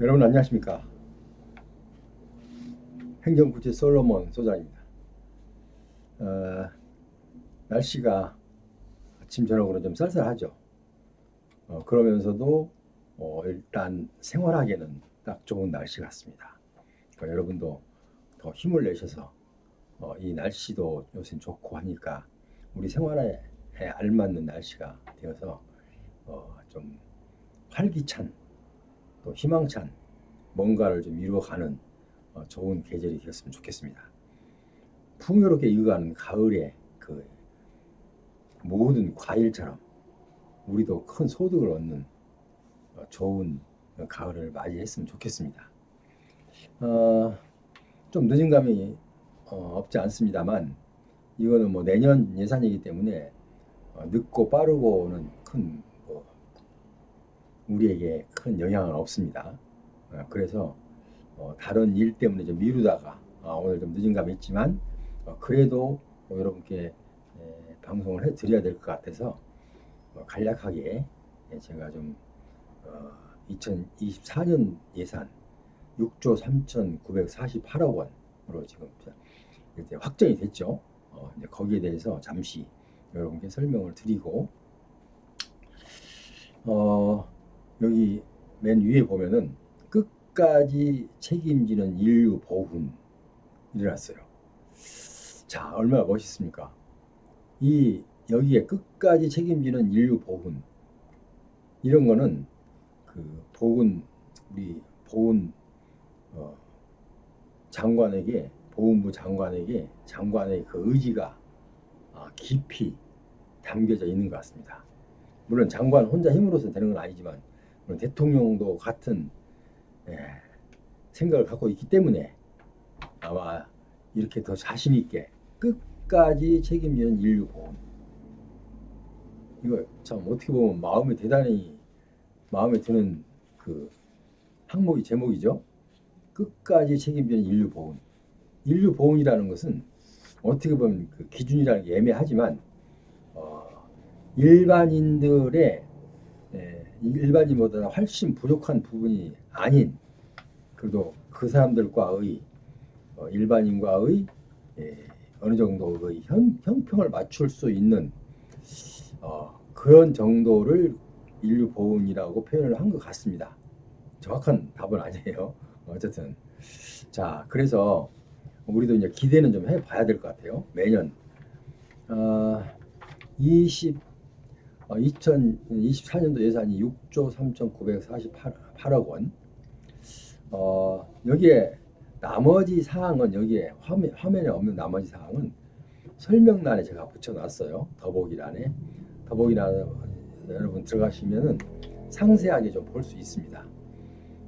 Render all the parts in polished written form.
여러분 안녕하십니까? 행정구치 솔로몬 소장입니다. 어, 날씨가 아침 저녁으로 좀 쌀쌀하죠. 그러면서도 일단 생활하기에는 딱 좋은 날씨 같습니다. 그러니까 여러분도 더 힘을 내셔서 이 날씨도 요새 좋고 하니까 우리 생활에 알맞는 날씨가 되어서 좀 활기찬 또 희망찬 뭔가를 좀 이루어가는 좋은 계절이 되었으면 좋겠습니다. 풍요롭게 익어가는 가을에 그 모든 과일처럼 우리도 큰 소득을 얻는 좋은 가을을 맞이했으면 좋겠습니다. 어, 좀 늦은 감이 없지 않습니다만 이거는 뭐 내년 예산이기 때문에 늦고 빠르고는 우리에게 큰 영향은 없습니다. 그래서 다른 일 때문에 좀 미루다가 오늘 좀 늦은 감이 있지만 그래도 여러분께 방송을 해드려야 될 것 같아서 간략하게 제가 좀 2024년 예산 6조 3,948억 원으로 지금 이제 확정이 됐죠. 이제 거기에 대해서 잠시 여러분께 설명을 드리고 여기 맨 위에 보면은 끝까지 책임지는 인류 보훈 일어났어요. 자, 얼마나 멋있습니까? 여기에 끝까지 책임지는 인류 보훈 이런 거는 우리 보훈 장관에게 보훈부 장관의 그 의지가 깊이 담겨져 있는 것 같습니다. 물론 장관 혼자 힘으로서 되는 건 아니지만 대통령도 같은 생각을 갖고 있기 때문에 아마 이렇게 더 자신 있게 끝까지 책임지는 인류 보훈 이거 참 어떻게 보면 대단히 마음에 드는 그 제목이죠. 끝까지 책임지는 인류 보훈. 인류 보훈이라는 것은 어떻게 보면 그 기준이라는 게 애매하지만 일반인보다 훨씬 부족한 부분이 아닌 그래도 그 사람들과의 일반인과의 어느 정도의 형평을 맞출 수 있는 그런 정도를 인류 보훈이라고 표현을 한 것 같습니다. 정확한 답은 아니에요. 어쨌든 자, 그래서 우리도 이제 기대는 좀 해봐야 될 것 같아요. 매년 2024년도 예산이 6조 3,948억 원. 여기에 나머지 사항은 여기에 화면에 없는 나머지 사항은 설명란에 제가 붙여놨어요. 더보기란에 여러분 들어가시면은 상세하게 좀 볼 수 있습니다.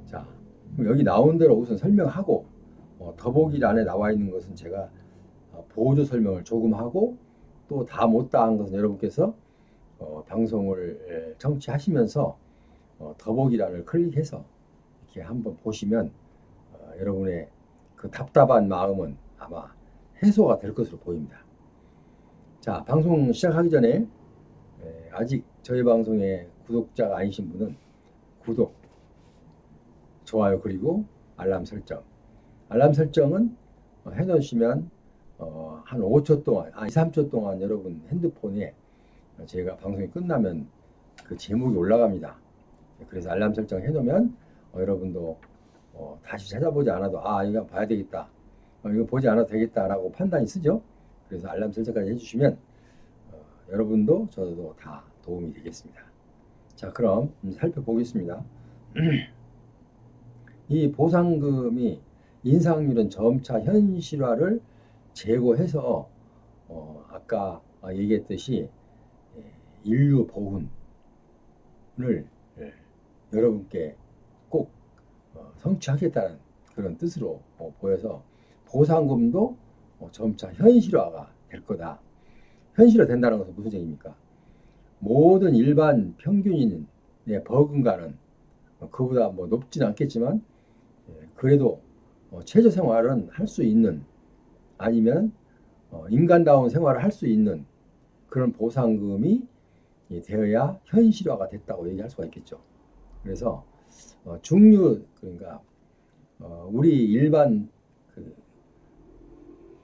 자, 그럼 여기 나온 대로 우선 설명하고 더보기란에 나와 있는 것은 제가 보조 설명을 조금 하고 또 다 못다 한 것은 여러분께서 방송을 청취하시면서 더보기란을 클릭해서 이렇게 한번 보시면 여러분의 그 답답한 마음은 아마 해소가 될 것으로 보입니다. 자, 방송 시작하기 전에 아직 저희 방송에 구독자가 아니신 분은 구독, 좋아요 그리고 알람 설정은 해놓으시면 한 5초 동안 2, 3초 동안 여러분 핸드폰에 제가 방송이 끝나면 그 제목이 올라갑니다. 그래서 알람 설정 해놓으면 여러분도 다시 찾아보지 않아도 이거 봐야 되겠다, 이거 보지 않아도 되겠다라고 판단이 쓰죠. 그래서 알람 설정까지 해주시면 여러분도 저도 다 도움이 되겠습니다. 자, 그럼 살펴보겠습니다. 이 보상금이 인상률은 점차 현실화를 제고해서 아까 얘기했듯이 인류 보훈을 여러분께 꼭 성취하겠다는 그런 뜻으로 보여서 보상금도 점차 현실화가 될 거다. 현실화 된다는 것은 무슨 얘기입니까? 모든 일반 평균인의 버금가는 그보다 뭐 높지는 않겠지만 그래도 최저 생활은 할 수 있는, 아니면 인간다운 생활을 할 수 있는 그런 보상금이 되어야 현실화가 됐다고 얘기할 수가 있겠죠. 그래서 중류 그러니까 우리 일반 그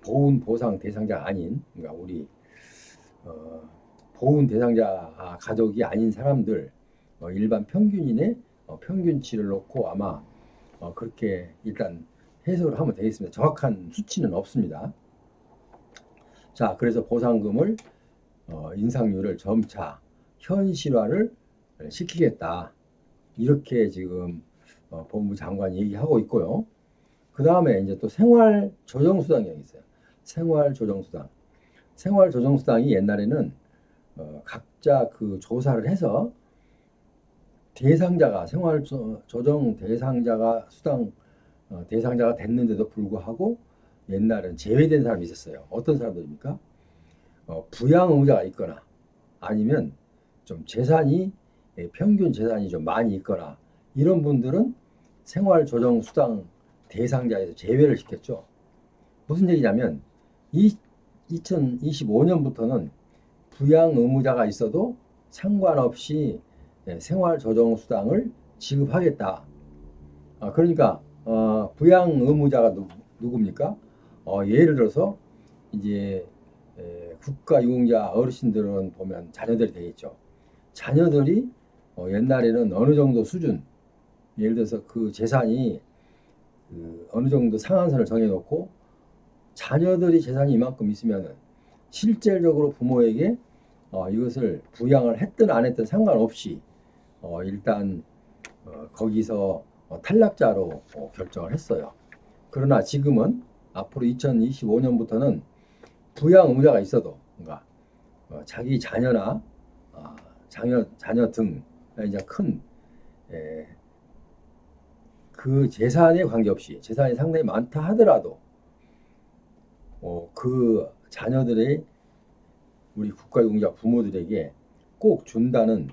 보훈 보상 대상자가 아닌 그러니까 우리 보훈 대상자 가족이 아닌 사람들 일반 평균인의 평균치를 놓고 아마 그렇게 일단 해석을 하면 되겠습니다. 정확한 수치는 없습니다. 자, 그래서 보상금을 인상률을 점차 현실화를 시키겠다. 이렇게 지금 법무부 장관이 얘기하고 있고요. 그 다음에 이제 또 생활조정수당이 있어요. 생활조정수당. 생활조정수당이 옛날에는 각자 그 조사를 해서 대상자가 생활조정 대상자가 수당 대상자가 됐는데도 불구하고 옛날엔 제외된 사람이 있었어요. 어떤 사람들입니까? 부양 의무자가 있거나 아니면 좀 재산이 평균 재산이 좀 많이 있거나 이런 분들은 생활조정수당 대상자에서 제외를 시켰죠. 무슨 얘기냐면 2025년부터는 부양 의무자가 있어도 상관없이 생활조정수당을 지급하겠다. 그러니까 부양 의무자가 누굽니까? 예를 들어서 이제 국가유공자 어르신들은 보면 자녀들이 되겠죠. 자녀들이 옛날에는 어느 정도 수준, 예를 들어서 그 재산이 어느 정도 상한선을 정해놓고 자녀들이 재산이 이만큼 있으면 실질적으로 부모에게 이것을 부양을 했든 안 했든 상관없이 일단 거기서 탈락자로 결정을 했어요. 그러나 지금은 앞으로 2025년부터는 부양 의무자가 있어도 그러니까 자기 자녀나 자녀 등 이제 큰 그 재산에 관계없이 재산이 상당히 많다 하더라도 그 자녀들의 우리 국가유공자 부모들에게 꼭 준다는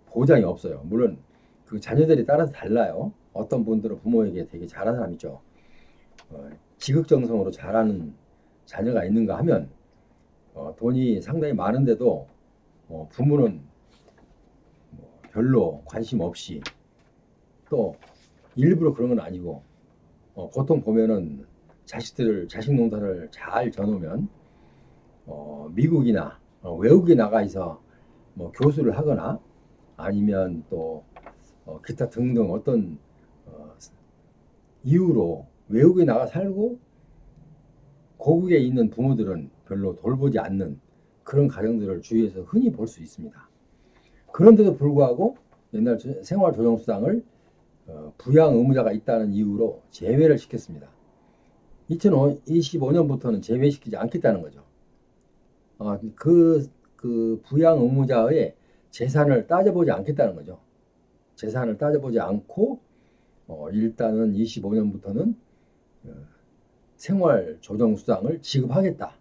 보장이 없어요. 물론 그 자녀들에 따라서 달라요. 어떤 분들은 부모에게 되게 잘하는 사람이죠. 지극정성으로 잘하는 자녀가 있는가 하면 돈이 상당히 많은데도 부모는 별로 관심 없이 또 일부러 그런 건 아니고 보통 보면은 자식 농사를 잘 져놓으면 미국이나 외국에 나가 있어 뭐 교수를 하거나 아니면 또 기타 등등 어떤 이유로 외국에 나가 살고 고국에 있는 부모들은 별로 돌보지 않는 그런 가정들을 주위에서 흔히 볼 수 있습니다. 그런데도 불구하고 옛날 생활조정수당을 부양 의무자가 있다는 이유로 제외를 시켰습니다. 2025년부터는 제외시키지 않겠다는 거죠. 그 부양 의무자의 재산을 따져보지 않겠다는 거죠. 재산을 따져보지 않고 일단은 25년부터는 생활조정수당을 지급하겠다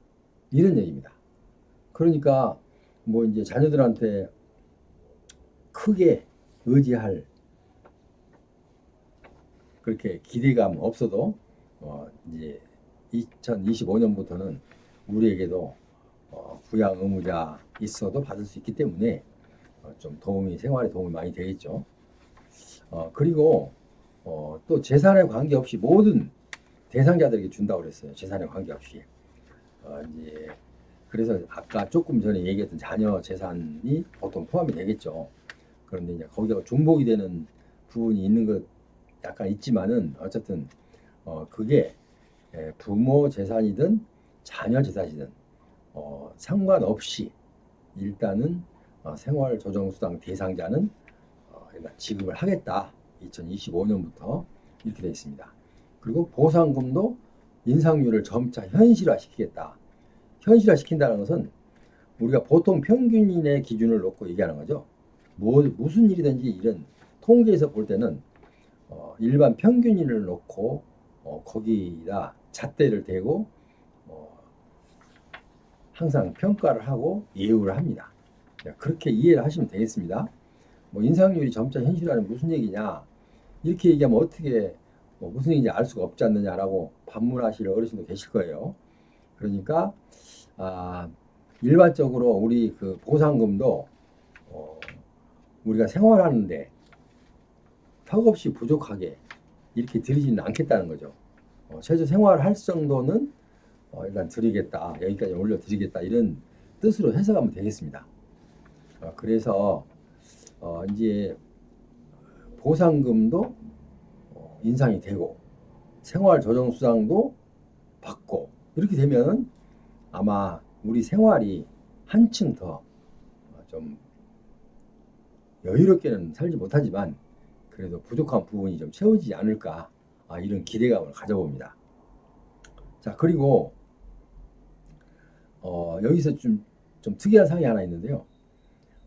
이런 얘기입니다. 그러니까 뭐 이제 자녀들한테 크게 의지할 그렇게 기대감 없어도 이제 2025년부터는 우리에게도 부양 의무자 있어도 받을 수 있기 때문에 좀 생활에 도움이 많이 되겠죠. 그리고 또 재산에 관계없이 모든 대상자들에게 준다고 그랬어요. 재산에 관계없이. 이제 그래서 아까 조금 전에 얘기했던 자녀 재산이 보통 포함이 되겠죠. 그런데 이제 거기다가 중복이 되는 부분이 있는 것 약간 있지만은 어쨌든 그게 부모 재산이든 자녀 재산이든 상관없이 일단은 생활조정수당 대상자는 지급을 하겠다. 2025년부터 이렇게 되어 있습니다. 그리고 보상금도 인상률을 점차 현실화시키겠다. 현실화시킨다는 것은 우리가 보통 평균인의 기준을 놓고 얘기하는 거죠. 무슨 일이든지 이런 통계에서 볼 때는 일반 평균인을 놓고 거기다 잣대를 대고 항상 평가를 하고 예우를 합니다. 그렇게 이해를 하시면 되겠습니다. 뭐 인상률이 점차 현실화는 무슨 얘기냐 이렇게 얘기하면 어떻게 무슨 얘기인지 알 수가 없지 않느냐라고 반문하실 어르신도 계실 거예요. 그러니까 일반적으로 우리 그 보상금도 우리가 생활하는데 턱없이 부족하게 이렇게 드리지는 않겠다는 거죠. 최저 생활할 정도는 일단 드리겠다, 여기까지 올려드리겠다, 이런 뜻으로 해석하면 되겠습니다. 그래서 이제 보상금도 인상이 되고 생활조정수당도 받고 이렇게 되면 아마 우리 생활이 한층 더 좀 여유롭게는 살지 못하지만 그래도 부족한 부분이 좀 채워지지 않을까, 이런 기대감을 가져봅니다. 자, 그리고 여기서 좀 특이한 사항이 하나 있는데요.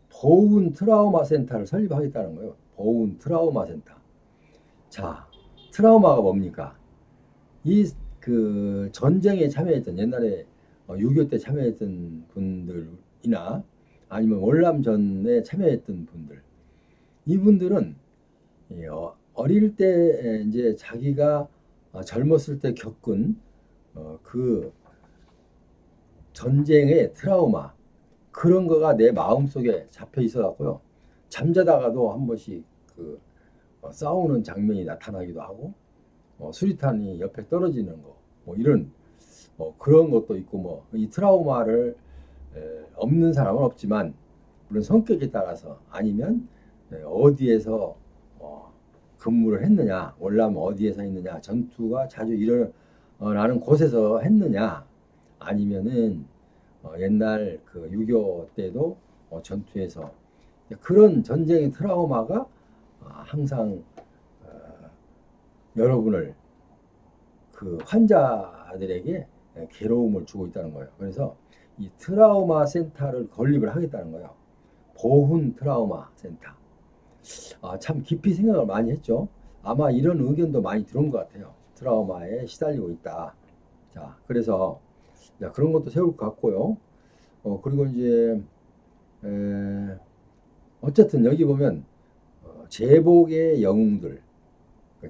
보훈 트라우마 센터를 설립하겠다는 거예요. 보훈 트라우마 센터. 자, 트라우마가 뭡니까? 그 전쟁에 참여했던, 옛날에 6.25 때 참여했던 분들이나 아니면 월남전에 참여했던 분들, 이분들은 어릴 때 이제 자기가 젊었을 때 겪은 그 전쟁의 트라우마, 그런 거가 내 마음속에 잡혀 있어 갖고요. 잠자다가도 한 번씩 그 싸우는 장면이 나타나기도 하고, 수리탄이 옆에 떨어지는 거, 뭐 이런 그런 것도 있고, 뭐 이 트라우마를 없는 사람은 없지만, 물론 성격에 따라서, 아니면 어디에서 근무를 했느냐, 월남 어디에서 했느냐, 전투가 자주 일어나는 곳에서 했느냐, 아니면은 옛날 그 6.25 때도 전투에서, 그런 전쟁의 트라우마가 항상 여러분을, 그 환자들에게 괴로움을 주고 있다는 거예요. 그래서 이 트라우마 센터를 건립을 하겠다는 거예요. 보훈 트라우마 센터. 참 깊이 생각을 많이 했죠. 아마 이런 의견도 많이 들은 것 같아요. 트라우마에 시달리고 있다. 자, 그래서 그런 것도 세울 것 같고요. 그리고 이제 어쨌든 여기 보면 제복의 영웅들,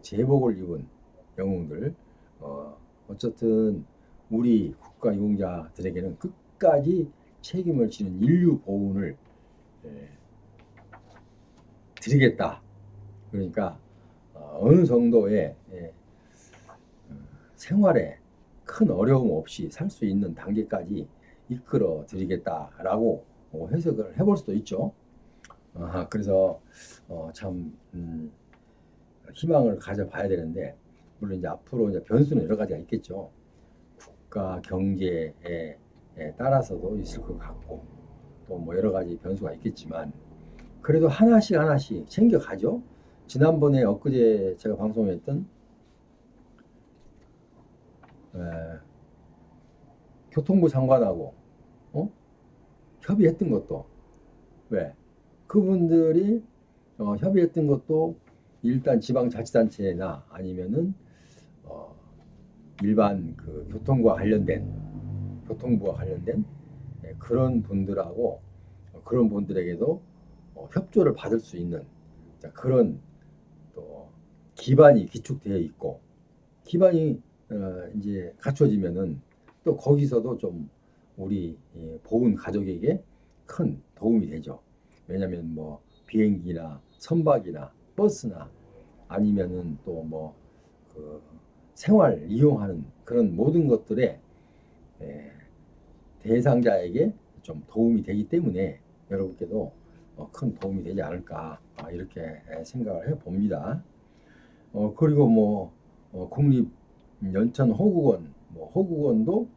제복을 입은 영웅들, 어쨌든 우리 국가 유공자들에게는 끝까지 책임을 지는 인류 보훈을 드리겠다. 그러니까 어느 정도의 생활에 큰 어려움 없이 살 수 있는 단계까지 이끌어 드리겠다라고 해석을 해볼 수도 있죠. 그래서 참 희망을 가져봐야 되는데, 물론 이제 앞으로 이제 변수는 여러 가지가 있겠죠. 국가 경제에 따라서도 있을 것 같고, 또 뭐 여러 가지 변수가 있겠지만, 그래도 하나씩 하나씩 챙겨가죠. 지난번에 엊그제 제가 방송했던 교통부 장관하고 협의했던 것도, 왜 그분들이 협의했던 것도 일단 지방자치단체나 아니면은 일반 그 교통부와 관련된 그런 분들하고, 그런 분들에게도 협조를 받을 수 있는 그런 또 기반이 기축되어 있고, 기반이 이제 갖춰지면은 또 거기서도 좀 우리 보훈 가족에게 큰 도움이 되죠. 왜냐하면 뭐 비행기나 선박이나 버스나 아니면은 또 뭐 그 생활 이용하는 그런 모든 것들에 대상자에게 좀 도움이 되기 때문에 여러분께도 큰 도움이 되지 않을까, 이렇게 생각을 해 봅니다. 그리고 뭐 국립 연천 호국원, 호국원도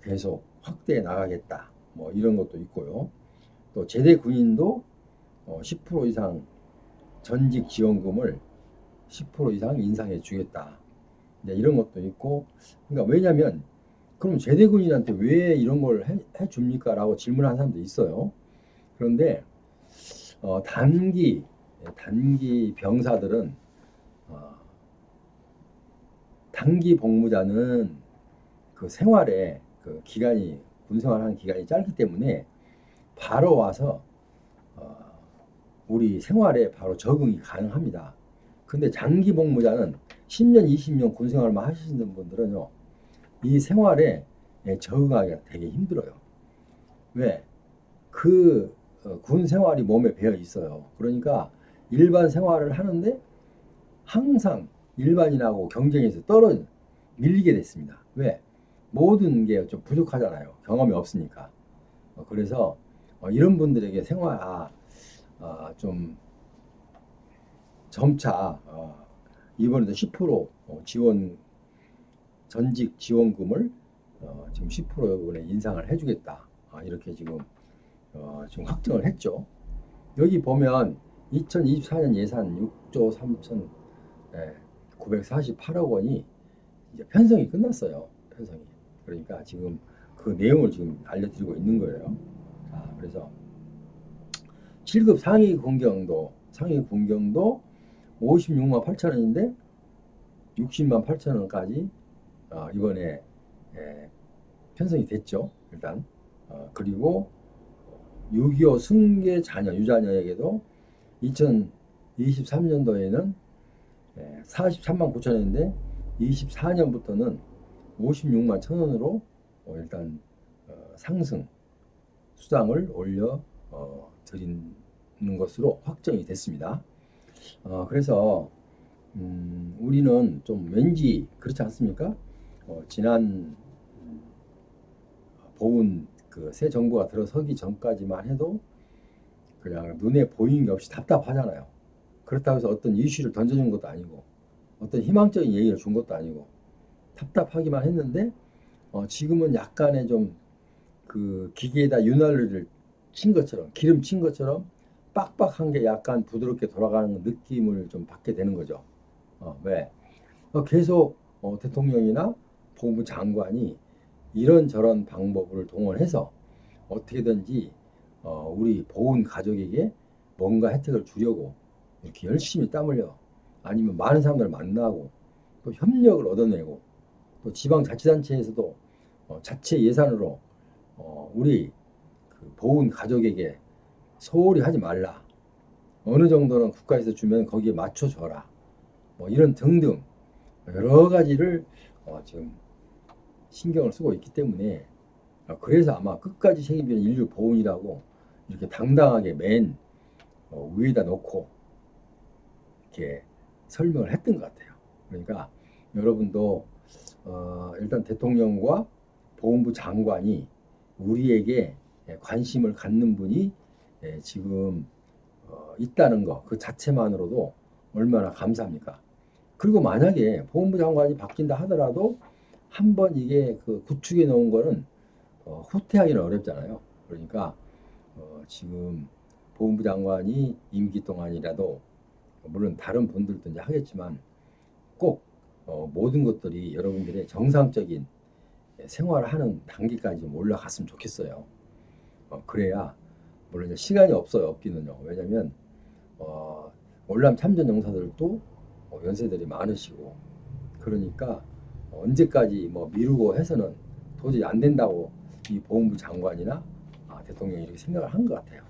계속 확대해 나가겠다, 뭐 이런 것도 있고요. 또 제대 군인도 10% 이상 전직 지원금을 10% 이상 인상해 주겠다, 이런 것도 있고. 그러니까 왜냐하면 그럼 제대 군인한테 왜 이런 걸 해 줍니까? 라고 질문하는 사람도 있어요. 그런데 단기 병사들은, 단기 복무자는 그 생활에 그 기간이, 군 생활하는 기간이 짧기 때문에 바로 와서 우리 생활에 바로 적응이 가능합니다. 근데 장기 복무자는 10년, 20년 군 생활만 하시는 분들은요, 이 생활에 적응하기가 되게 힘들어요. 왜? 그 군 생활이 몸에 배어 있어요. 그러니까 일반 생활을 하는데 항상 일반인하고 경쟁에서 밀리게 됐습니다. 왜? 모든 게 좀 부족하잖아요. 경험이 없으니까. 그래서 이런 분들에게 좀 점차 이번에도 10% 지원 전직 지원금을 지금 10% 이번에 인상을 해주겠다. 이렇게 지금 확정을 했죠. 여기 보면 2024년 예산 6조 3,948억 원이 이제 편성이 끝났어요. 편성이. 그러니까 지금 그 내용을 지금 알려드리고 있는 거예요. 그래서 7급 상위 군경도 56만 8천 원인데 60만 8천 원까지 이번에 편성이 됐죠. 일단 그리고 6.25 승계 자녀 유자녀에게도 2023년도에는 43만 9천 원인데 24년부터는 56만 천 원으로 일단 상승 수당을 올려 드리는 것으로 확정이 됐습니다. 그래서 우리는 좀 왠지 그렇지 않습니까? 지난 보훈 그 새 정부가 들어서기 전까지만 해도 그냥 눈에 보이는 게 없이 답답하잖아요. 그렇다고 해서 어떤 이슈를 던져준 것도 아니고 어떤 희망적인 얘기를 준 것도 아니고 답답하기만 했는데 지금은 약간의 좀 그 기계에다 윤활유를 친 것처럼 기름 친 것처럼 빡빡한 게 약간 부드럽게 돌아가는 느낌을 좀 받게 되는 거죠. 왜? 계속 대통령이나 법무부 장관이 이런저런 방법을 동원해서 어떻게든지 우리 보훈 가족에게 뭔가 혜택을 주려고 이렇게 열심히 땀 흘려 아니면 많은 사람들을 만나고 또 협력을 얻어내고 또 지방자치단체에서도 자체 예산으로 우리 그 보훈 가족에게 소홀히 하지 말라. 어느 정도는 국가에서 주면 거기에 맞춰줘라. 이런 등등 여러 가지를 지금 신경을 쓰고 있기 때문에 그래서 아마 끝까지 책임지는 인류 보훈이라고 이렇게 당당하게 맨 위에다 놓고 이렇게 설명을 했던 것 같아요. 그러니까 여러분도 일단 대통령과 보훈부 장관이 우리에게 관심을 갖는 분이 지금 있다는 거 그 자체만으로도 얼마나 감사합니까? 그리고 만약에 보훈부 장관이 바뀐다 하더라도 한번 이게 그 구축해 놓은 거는 후퇴하기는 어렵잖아요. 그러니까 지금 보훈부 장관이 임기 동안이라도 물론 다른 분들도 이제 하겠지만 꼭 모든 것들이 여러분들의 정상적인 생활을 하는 단계까지 좀 올라갔으면 좋겠어요. 그래야 물론 이제 시간이 없기는요. 왜냐면 월남 참전 용사들도 연세들이 많으시고 그러니까 언제까지 미루고 해서는 도저히 안 된다고 이 보훈부 장관이나 대통령이 이렇게 생각을 한 것 같아요.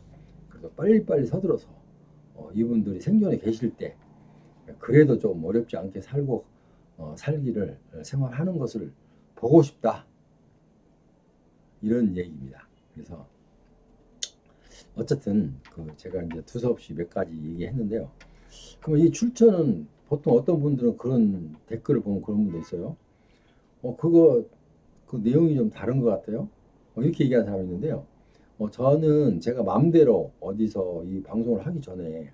그래서 빨리빨리 서둘러서 이분들이 생존에 계실 때 그래도 좀 어렵지 않게 살기를 생활하는 것을 보고 싶다 이런 얘기입니다. 그래서 어쨌든 제가 이제 두서없이 몇 가지 얘기했는데요. 그럼 이 출처는 보통 어떤 분들은 그런 댓글을 보면 그런 분도 있어요. 그 내용이 좀 다른 것 같아요. 이렇게 얘기하는 사람이 있는데요. 저는 제가 마음대로 어디서 이 방송을 하기 전에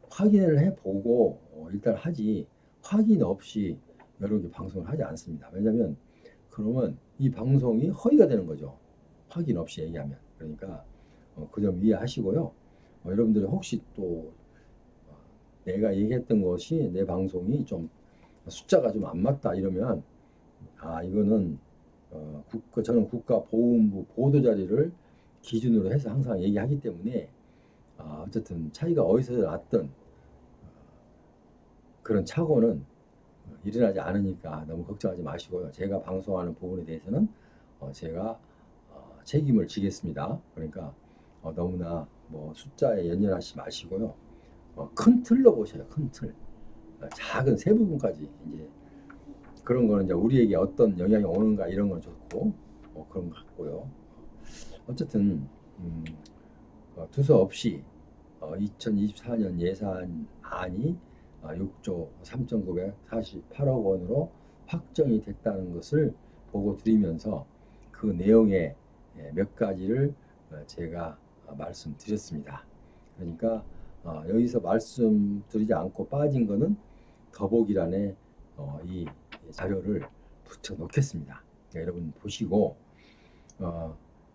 확인을 해보고 일단 하지 확인 없이 여러 개 방송을 하지 않습니다. 왜냐하면 그러면 이 방송이 허위가 되는 거죠. 확인 없이 얘기하면. 그러니까 그 점 이해하시고요. 여러분들이 혹시 또 내가 얘기했던 것이 내 방송이 좀 숫자가 좀 안 맞다 이러면 이거는 저는 국가보훈부 보도자료를 기준으로 해서 항상 얘기하기 때문에 어쨌든 차이가 어디서 났든 그런 착오는 일어나지 않으니까 너무 걱정하지 마시고요. 제가 방송하는 부분에 대해서는 제가 책임을 지겠습니다. 그러니까 너무나 숫자에 연연하지 마시고요. 큰 틀로 보셔요. 큰 틀. 작은 세 부분까지 이제 그런 거는 이제 우리에게 어떤 영향이 오는가 이런 건 좋고 그런 것 같고요. 어쨌든 두서없이 2024년 예산안이 6조 3,948억 원으로 확정이 됐다는 것을 보고 드리면서 그 내용의 몇 가지를 제가 말씀드렸습니다. 그러니까 여기서 말씀드리지 않고 빠진 거는 더보기란에 이 자료를 붙여 놓겠습니다. 여러분 보시고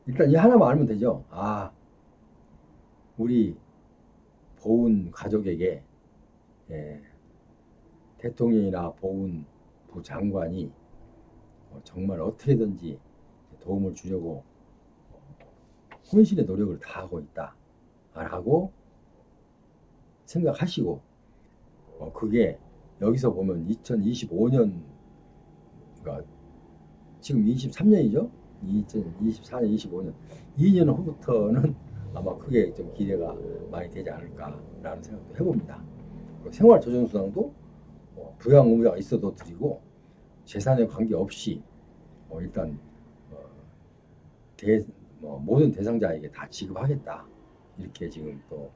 일단 이 하나만 알면 되죠. 우리 보훈 가족에게 대통령이나 보훈부 장관이 정말 어떻게든지 도움을 주려고 혼신의 노력을 다하고 있다라고 생각하시고 그게 여기서 보면 2025년 그러니까 지금 23년이죠. 2024년, 25년 2년 후부터는 아마 크게 좀 기대가 많이 되지 않을까라는 생각도 해봅니다. 생활조정수당도 부양 의무자가 있어도 드리고 재산에 관계없이 일단 모든 대상자에게 다 지급하겠다 이렇게 지금 또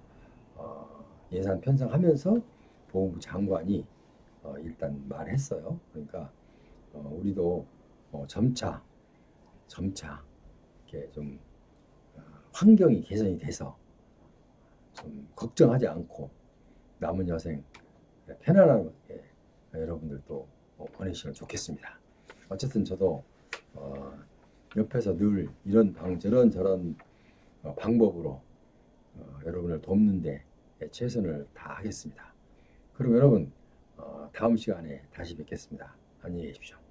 예산 편성하면서 보훈부 장관이 일단 말했어요. 그러니까 우리도 점차 이렇게 좀 환경이 개선이 돼서 좀 걱정하지 않고 남은 여생 편안하게 여러분들도 보내시면 좋겠습니다. 어쨌든 저도 옆에서 늘 이런 저런 방법으로 여러분을 돕는데 최선을 다하겠습니다. 그럼 여러분 다음 시간에 다시 뵙겠습니다. 안녕히 계십시오.